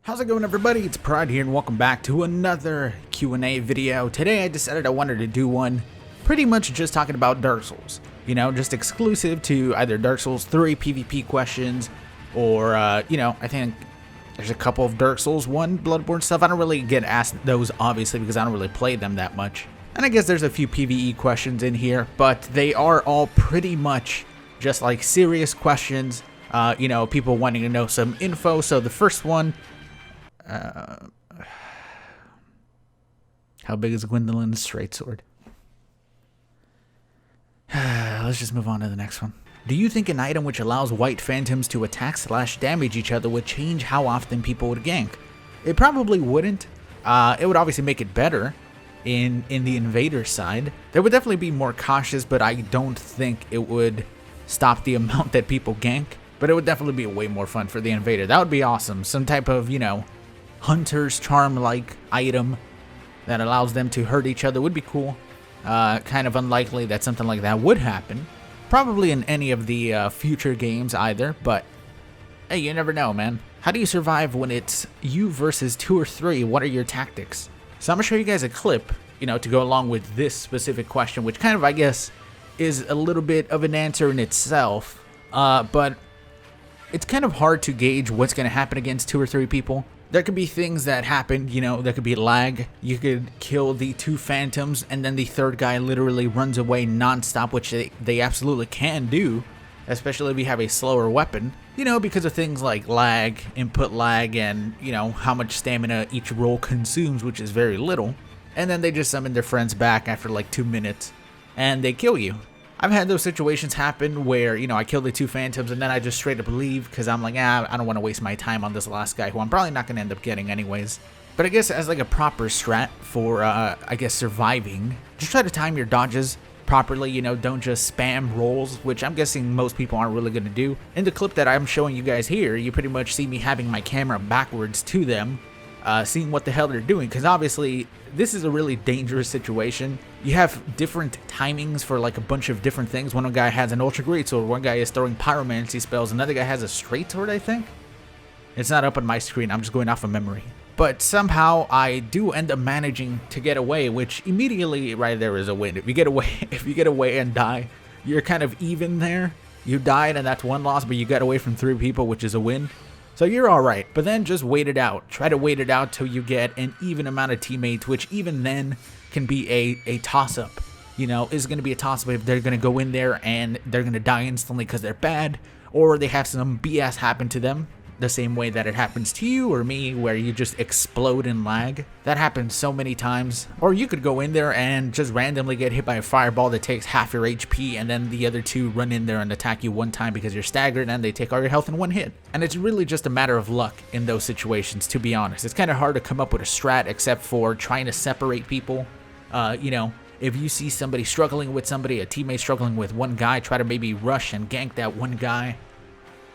How's it going, everybody? It's Pride here and welcome back to another Q&A video. Today I decided I wanted to do one pretty much just talking about Dark Souls. You know, just exclusive to either Dark Souls 3 PvP questions or, I think there's a couple of Dark Souls 1 Bloodborne stuff. I don't really get asked those, obviously, because I don't really play them that much. And I guess there's a few PvE questions in here, but they are all pretty much just like serious questions, people wanting to know some info. So the first one... how big is a gwyndolin straight sword? Let's just move on to the next one. Do you think an item which allows white phantoms to attack/damage each other would change how often people would gank? It probably wouldn't. It would obviously make it better in the invader side. There would definitely be more cautious, but I don't think it would stop the amount that people gank. But it would definitely be way more fun for the invader. That would be awesome. Some type of, hunter's charm-like item that allows them to hurt each other would be cool. Kind of unlikely that something like that would happen. Probably in any of the future games either, but hey, you never know, man. How do you survive when it's you versus 2 or 3? What are your tactics? So I'm going to show you guys a clip, to go along with this specific question, which kind of, I guess, is a little bit of an answer in itself. But it's kind of hard to gauge what's going to happen against 2 or 3 people. There could be things that happen, there could be lag. You could kill the 2 phantoms and then the third guy literally runs away non-stop, which they absolutely can do, especially if you have a slower weapon, because of things like lag, input lag, and, how much stamina each roll consumes, which is very little. And then they just summon their friends back after like 2 minutes and they kill you. I've had those situations happen where, I kill the 2 phantoms and then I just straight up leave because I'm like, I don't want to waste my time on this last guy who I'm probably not going to end up getting anyways. But I guess as like a proper strat for, surviving, just try to time your dodges properly, don't just spam rolls, which I'm guessing most people aren't really going to do. In the clip that I'm showing you guys here, you pretty much see me having my camera backwards to them, seeing what the hell they're doing, because obviously this is a really dangerous situation. You have different timings for like a bunch of different things. One guy has an ultra great sword, one guy is throwing pyromancy spells, another guy has a straight sword, I think. It's not up on my screen, I'm just going off of memory. But somehow I do end up managing to get away, which immediately right there is a win. If you get away and die, you're kind of even there. You died and that's 1 loss, but you got away from 3 people, which is a win. So you're alright, but then just wait it out. Try to wait it out till you get an even amount of teammates, which even then can be a toss-up. Is going to be a toss-up if they're going to go in there and they're going to die instantly because they're bad, or they have some BS happen to them, the same way that it happens to you or me, where you just explode in lag. That happens so many times. Or you could go in there and just randomly get hit by a fireball that takes half your HP, and then the other 2 run in there and attack you 1 time because you're staggered and they take all your health in 1 hit. And it's really just a matter of luck in those situations, to be honest. It's kind of hard to come up with a strat except for trying to separate people. If you see somebody struggling with somebody, a teammate struggling with 1 guy, try to maybe rush and gank that 1 guy.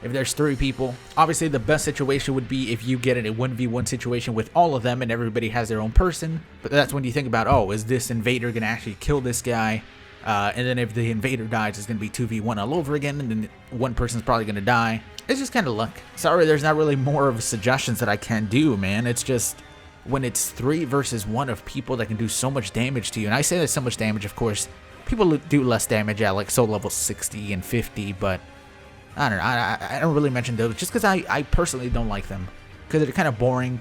If there's 3 people, obviously the best situation would be if you get in a 1v1 situation with all of them and everybody has their own person. But that's when you think about, oh, is this invader going to actually kill this guy? And then if the invader dies, it's going to be 2v1 all over again, and then 1 person's probably going to die. It's just kind of luck. Sorry, there's not really more of suggestions that I can do, man. It's just when it's 3 versus 1 of people that can do so much damage to you. And I say there's so much damage, of course. People do less damage at like soul level 60 and 50, but I don't know, I don't really mention those just because I personally don't like them, because they're kind of boring.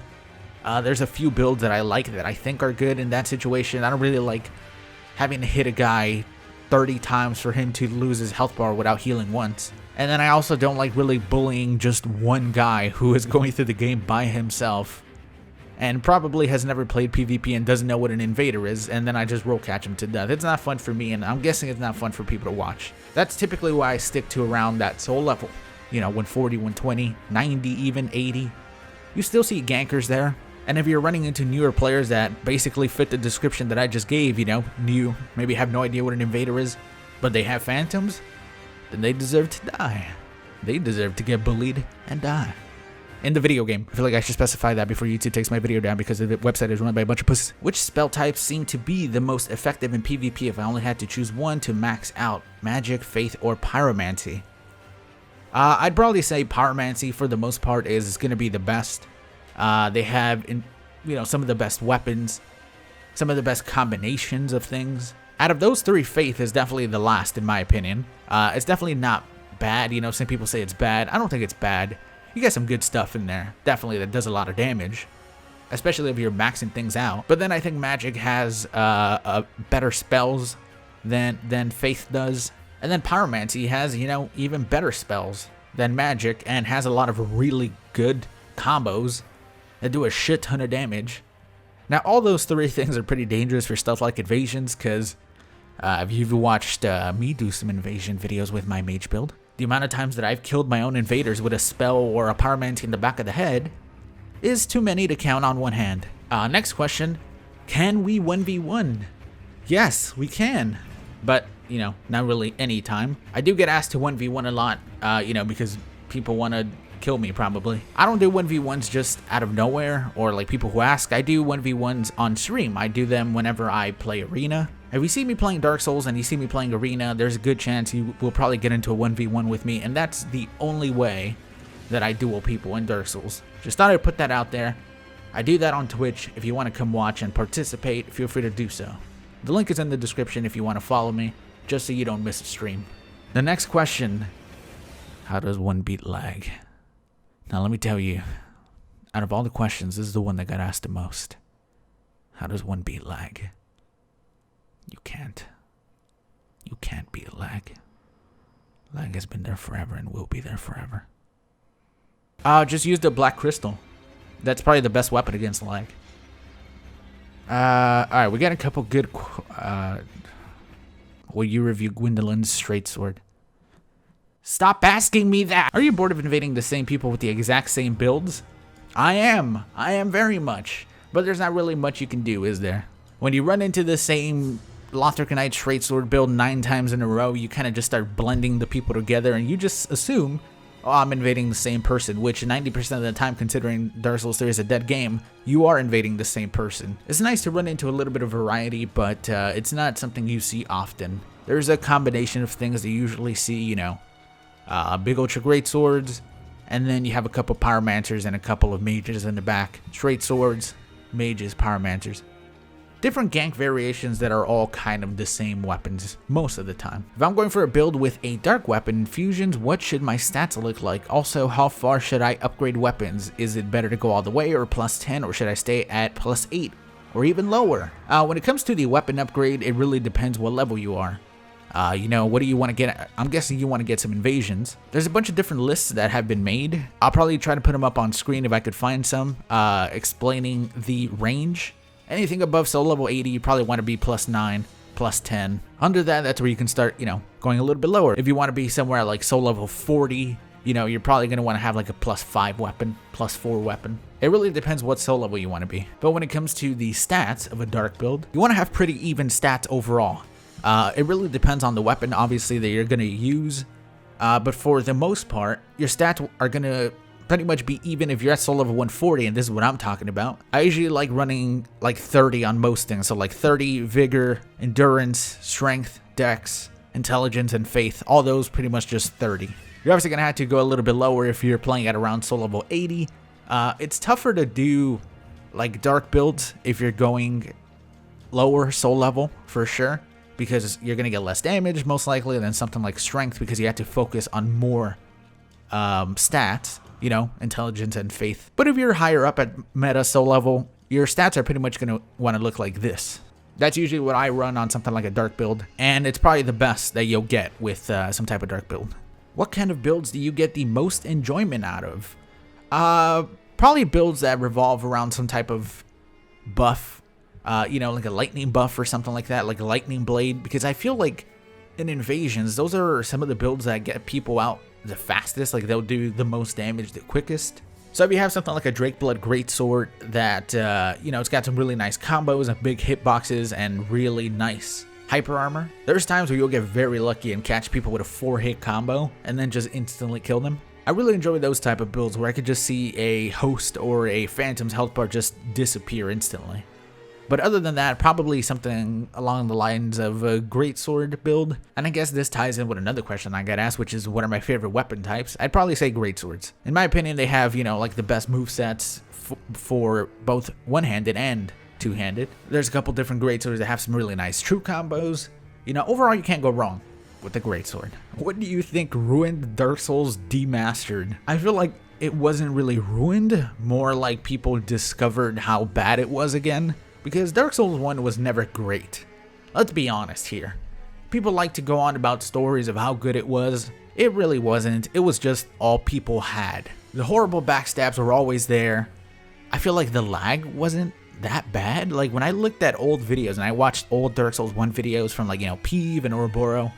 There's a few builds that I like that I think are good in that situation. I don't really like having to hit a guy 30 times for him to lose his health bar without healing once. And then I also don't like really bullying just 1 guy who is going through the game by himself and probably has never played PvP and doesn't know what an invader is, and then I just roll catch him to death. It's not fun for me, and I'm guessing it's not fun for people to watch. That's typically why I stick to around that soul level. 140, 120, 90, even 80. You still see gankers there, and if you're running into newer players that basically fit the description that I just gave, new, maybe have no idea what an invader is, but they have phantoms, then they deserve to die. They deserve to get bullied and die. In the video game, I feel like I should specify that before YouTube takes my video down, because the website is run by a bunch of pussies. Which spell types seem to be the most effective in PvP if I only had to choose 1 to max out? Magic, Faith, or Pyromancy? I'd probably say Pyromancy for the most part is going to be the best. They have, some of the best weapons, some of the best combinations of things. Out of those three, Faith is definitely the last, in my opinion. It's definitely not bad. Some people say it's bad. I don't think it's bad. You get some good stuff in there, definitely, that does a lot of damage, especially if you're maxing things out. But then I think Magic has better spells than Faith does. And then Pyromancy has, even better spells than Magic and has a lot of really good combos that do a shit ton of damage. Now, all those three things are pretty dangerous for stuff like invasions, because if you've watched me do some invasion videos with my mage build, the amount of times that I've killed my own invaders with a spell or a Pyromancy in the back of the head is too many to count on one hand. Next question, can we 1v1? Yes, we can, but, not really any time. I do get asked to 1v1 a lot, because people want to kill me, probably. I don't do 1v1s just out of nowhere, or like people who ask. I do 1v1s on stream. I do them whenever I play Arena. If you see me playing Dark Souls and you see me playing Arena, there's a good chance you will probably get into a 1v1 with me, and that's the only way that I duel people in Dark Souls. Just thought I'd put that out there. I do that on Twitch. If you want to come watch and participate, feel free to do so. The link is in the description if you want to follow me, just so you don't miss a stream. The next question, how does one beat lag? Now let me tell you, out of all the questions, this is the one that got asked the most. How does one beat lag? You can't. You can't beat lag. Lag has been there forever and will be there forever. Just use the black crystal. That's probably the best weapon against lag. Alright, we got a couple good... will you review Gwyndolins straight sword? Stop asking me that! Are you bored of invading the same people with the exact same builds? I am. I am very much. But there's not really much you can do, is there? When you run into the same Lothricanite straight sword build 9 times in a row, you kind of just start blending the people together and you just assume, oh, I'm invading the same person, which 90% of the time, considering Dark Souls 3 is a dead game, you are invading the same person. It's nice to run into a little bit of variety, but it's not something you see often. There's a combination of things that you usually see, big ultra great swords, and then you have a couple pyromancers and a couple of mages in the back. Straight swords, mages, pyromancers. Different gank variations that are all kind of the same weapons most of the time. If I'm going for a build with a dark weapon infusions, what should my stats look like? Also, how far should I upgrade weapons? Is it better to go all the way or plus 10, or should I stay at plus 8 or even lower? When it comes to the weapon upgrade, it really depends what level you are. What do you want to get? I'm guessing you want to get some invasions. There's a bunch of different lists that have been made. I'll probably try to put them up on screen if I could find some, explaining the range. Anything above soul level 80, you probably want to be plus 9, plus 10. Under that, that's where you can start, going a little bit lower. If you want to be somewhere like soul level 40, you're probably going to want to have like a plus 5 weapon, plus 4 weapon. It really depends what soul level you want to be. But when it comes to the stats of a dark build, you want to have pretty even stats overall. It really depends on the weapon, obviously, that you're going to use. But for the most part, your stats are going to pretty much be even if you're at soul level 140, and this is what I'm talking about. I usually like running like 30 on most things, so like 30 vigor, endurance, strength, dex, intelligence, and faith. All those pretty much just 30. You're obviously gonna have to go a little bit lower if you're playing at around soul level 80. It's tougher to do like dark builds if you're going lower soul level for sure, because you're gonna get less damage most likely than something like strength, because you have to focus on more stats. Intelligence and faith. But if you're higher up at meta soul level, your stats are pretty much going to want to look like this. That's usually what I run on something like a dark build, and it's probably the best that you'll get with some type of dark build. What kind of builds do you get the most enjoyment out of? Probably builds that revolve around some type of buff, like a lightning buff or something like that, like a lightning blade, because I feel like in invasions, those are some of the builds that get people out the fastest, like they'll do the most damage the quickest. So if you have something like a Drakeblood Greatsword that, it's got some really nice combos and big hitboxes and really nice hyper armor, there's times where you'll get very lucky and catch people with a 4-hit combo and then just instantly kill them. I really enjoy those type of builds where I could just see a host or a phantom's health bar just disappear instantly. But other than that, probably something along the lines of a greatsword build. And I guess this ties in with another question I got asked, which is what are my favorite weapon types? I'd probably say greatswords. In my opinion, they have, like the best movesets for both one-handed and two-handed. There's a couple different greatswords that have some really nice true combos. You know, overall you can't go wrong with the greatsword. What do you think ruined Dark Souls Demastered? I feel like it wasn't really ruined, more like people discovered how bad it was again, because Dark Souls 1 was never great. Let's be honest here. People like to go on about stories of how good it was. It really wasn't. It was just all people had. The horrible backstabs were always there. I feel like the lag wasn't that bad. Like when I looked at old videos and I watched old Dark Souls 1 videos from like, you know, Peeve and Ouroboros,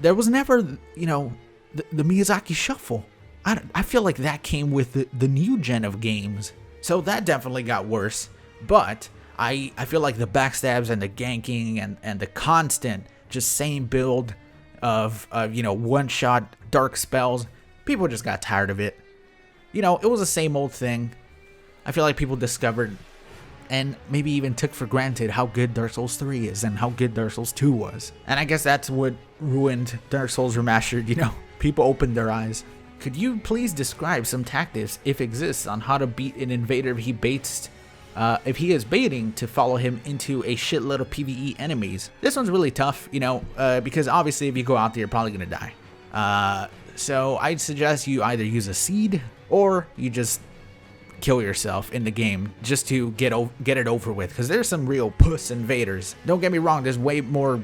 there was never, you know, the Miyazaki shuffle. I feel like that came with the new gen of games. So that definitely got worse. But I feel like the backstabs and the ganking and the constant just same build of you know, one-shot dark spells, people just got tired of it. You know, it was the same old thing. I feel like people discovered and maybe even took for granted how good Dark Souls 3 is and how good Dark Souls 2 was. And I guess that's what ruined Dark Souls Remastered, you know. People opened their eyes. Could you please describe some tactics, if exists, on how to beat an invader if he is baiting to follow him into a shitload of PvE enemies? This one's really tough, you know, because obviously if you go out there, you're probably gonna die. So I'd suggest you either use a seed or you just kill yourself in the game just to get it over with, because there's some real puss invaders. Don't get me wrong, there's way more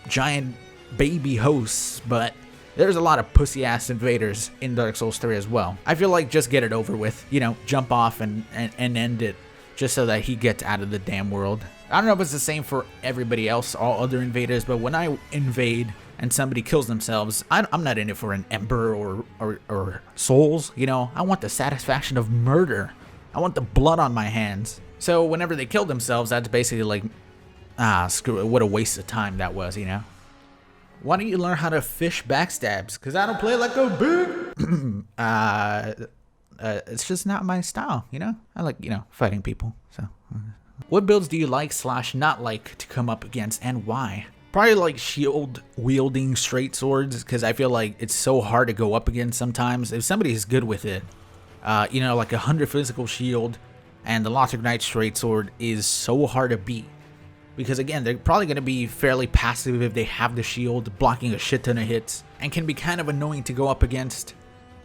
giant baby hosts, but there's a lot of pussy ass invaders in Dark Souls 3 as well. I feel like just get it over with, you know, jump off and end it, just so that he gets out of the damn world. I don't know if it's the same for everybody else, all other invaders, but when I invade and somebody kills themselves, I'm not in it for an ember or souls, you know. I want the satisfaction of murder. I want the blood on my hands. So whenever they kill themselves, that's basically like, screw it, what a waste of time that was, you know. Why don't you learn how to fish backstabs? Because I don't play like a big... it's just not my style, you know. I like, you know, fighting people, so. What builds do you like / not like to come up against, and why? Probably like shield wielding straight swords, because I feel like it's so hard to go up against sometimes. If somebody's good with it, you know, like 100 physical shield and the Lothric Knight straight sword is so hard to beat. Because again, they're probably going to be fairly passive if they have the shield, blocking a shit ton of hits, and can be kind of annoying to go up against.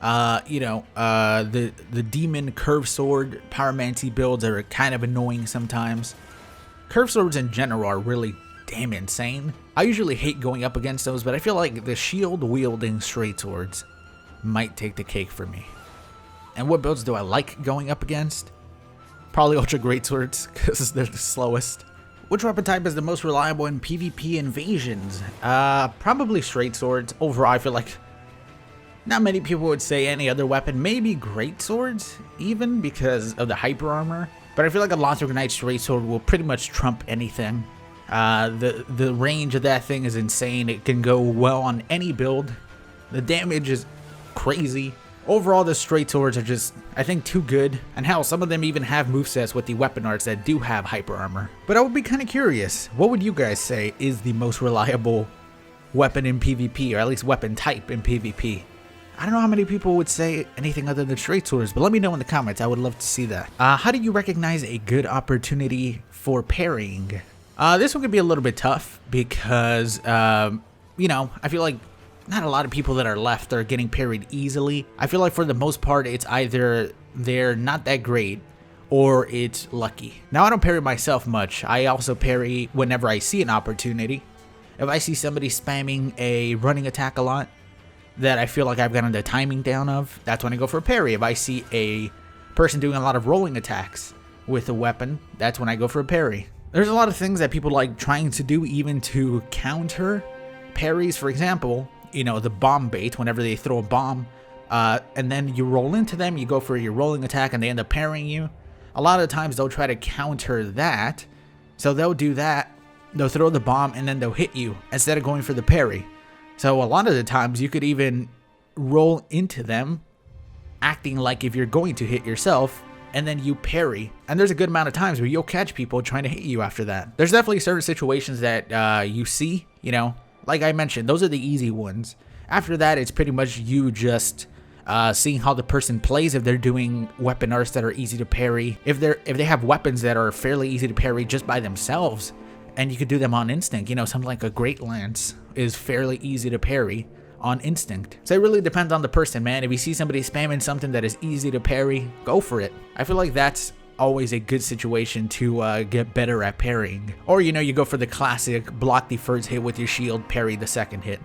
You know, the demon curve sword pyromancy builds are kind of annoying sometimes. Curve swords in general are really damn insane. I usually hate going up against those, but I feel like the shield wielding straight swords might take the cake for me. And what builds do I like going up against? Probably ultra great swords, because they're the slowest. Which weapon type is the most reliable in PvP invasions? Probably straight swords. Overall, I feel like not many people would say any other weapon. Maybe great swords, even because of the hyper armor. But I feel like a Lothric Knight straight sword will pretty much trump anything. The range of that thing is insane. It can go well on any build. The damage is crazy. Overall, the straight swords are just, I think, too good. And hell, some of them even have movesets with the weapon arts that do have hyper armor. But I would be kind of curious, what would you guys say is the most reliable weapon in PvP, or at least weapon type in PvP? I don't know how many people would say anything other than straight swords, but let me know in the comments. I would love to see that. How do you recognize a good opportunity for parrying? This one could be a little bit tough because, you know, I feel like not a lot of people that are left are getting parried easily. I feel like for the most part, it's either they're not that great or it's lucky. Now, I don't parry myself much. I also parry whenever I see an opportunity. If I see somebody spamming a running attack a lot that I feel like I've gotten the timing down of, that's when I go for a parry. If I see a person doing a lot of rolling attacks with a weapon, that's when I go for a parry. There's a lot of things that people like trying to do even to counter parries. For example, you know, the bomb bait, whenever they throw a bomb, and then you roll into them, you go for your rolling attack and they end up parrying you. A lot of the times they'll try to counter that. So they'll do that, they'll throw the bomb and then they'll hit you instead of going for the parry. So a lot of the times you could even roll into them, acting like if you're going to hit yourself, and then you parry. And there's a good amount of times where you'll catch people trying to hit you after that. There's definitely certain situations that you see, you know, like I mentioned, those are the easy ones. After that, it's pretty much you just seeing how the person plays, if they're doing weapon arts that are easy to parry, if they have weapons that are fairly easy to parry just by themselves, and you could do them on instinct. You know, something like a great lance is fairly easy to parry on instinct. So it really depends on the person, man. If you see somebody spamming something that is easy to parry, go for it. I feel like that's always a good situation to get better at parrying. Or, you know, you go for the classic block the first hit with your shield, parry the second hit.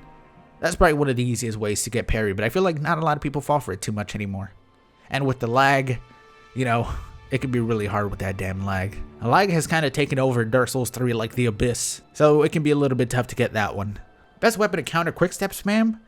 That's probably one of the easiest ways to get parry, but I feel like not a lot of people fall for it too much anymore. And with the lag, you know, it can be really hard with that damn lag. The lag has kind of taken over Dark Souls 3 like the Abyss, so it can be a little bit tough to get that one. Best weapon to counter quickstep spam?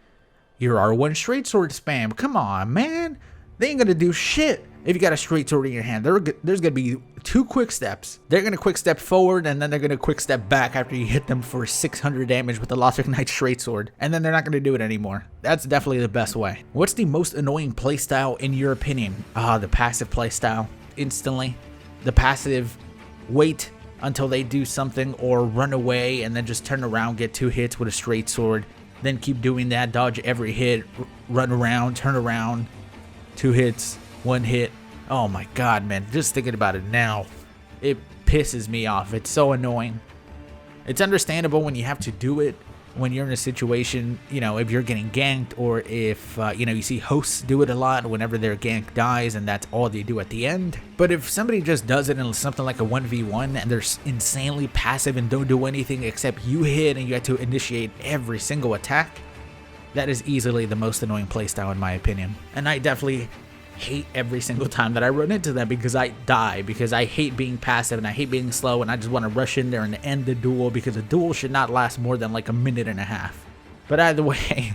Your R1 straight sword spam. Come on, man. They ain't gonna do shit if you got a straight sword in your hand. There's gonna be 2 quick steps. They're gonna quick step forward, and then they're gonna quick step back after you hit them for 600 damage with the Lothric Knight straight sword, and then they're not gonna do it anymore. That's definitely the best way. What's the most annoying playstyle in your opinion? The passive playstyle. Instantly. The passive wait until they do something or run away and then just turn around, get 2 hits with a straight sword, then keep doing that, dodge every hit, run around, turn around, 2 hits, 1 hit. Oh my god, man, just thinking about it now, it pisses me off. It's so annoying. It's understandable when you have to do it when you're in a situation, you know, if you're getting ganked, or if, you know, you see hosts do it a lot whenever their gank dies and that's all they do at the end. But if somebody just does it in something like a 1v1 and they're insanely passive and don't do anything except you hit and you have to initiate every single attack, that is easily the most annoying playstyle in my opinion. And I definitely hate every single time that I run into them because I die, because I hate being passive and I hate being slow and I just want to rush in there and end the duel, because a duel should not last more than like a minute and a half. But either way,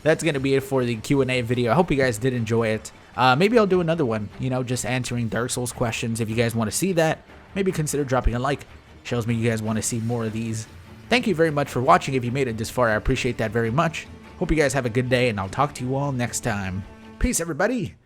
that's going to be it for the Q&A video. I hope you guys did enjoy it. Maybe I'll do another one, you know, just answering Dark Souls questions. If you guys want to see that, maybe consider dropping a like. Shows me you guys want to see more of these. Thank you very much for watching. If you made it this far, I appreciate that very much. Hope you guys have a good day, and I'll talk to you all next time. Peace, everybody.